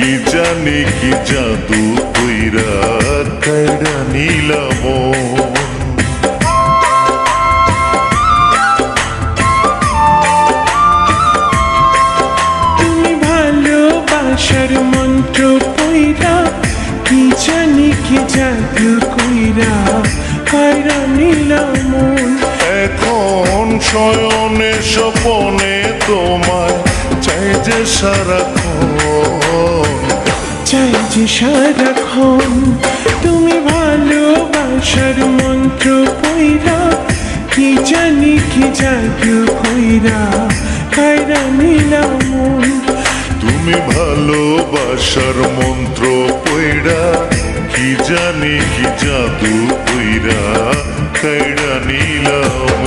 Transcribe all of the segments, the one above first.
কি জানি কি জাদু কইরা কাইড়া নিলাম তুমি ভালোবাসার মন্ত্র পইরা কি জানি কি জাদু কইরা কাইড়া নিলাম। এখন শয়নে স্বপনে তোমায় চাই যে সারাক্ষণ, চাই যে সারাক্ষণ। তুমি ভালোবাসার মন্ত্র পইরা কি জানি কি জাদু কইরা কাইড়া নিলাম। তুমি ভালোবাসার মন্ত্র পইড়া কি জানি কি জাদু কইরা কাইড়া নিলাম।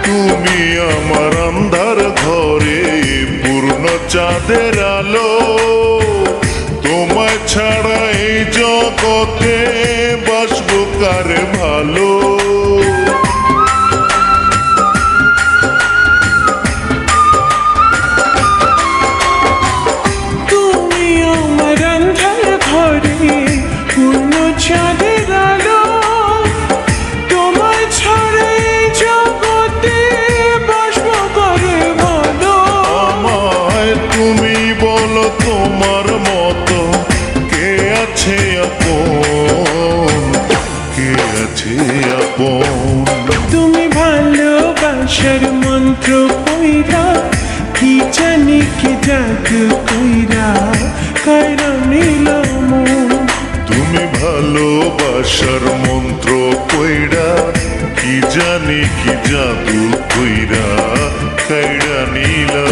তুমি আমার আন্ধার ঘরে পূর্ণ চাঁদের আলো, তোমায় ছাড়া এই জগতে বাসবো কারে ভালো। তুমি আমার আন্ধার ঘরে পূর্ণ চাঁদের আলো, তোমায় ছাড়া এই জগতে বাসবো কারে ভালো। আমায় তুমি বলো তোমার মতো কে আছে আপন, কে আছে আপন। তুমি ভালোবাসার মন্ত্র পইরা কি জানি কি জাদু কইরা কাইড়া নিলাম। তুমি ভালোবাসার মন্ত্র কইরা কি জানি কি জাদু কইরা কাইড়া নিলাম।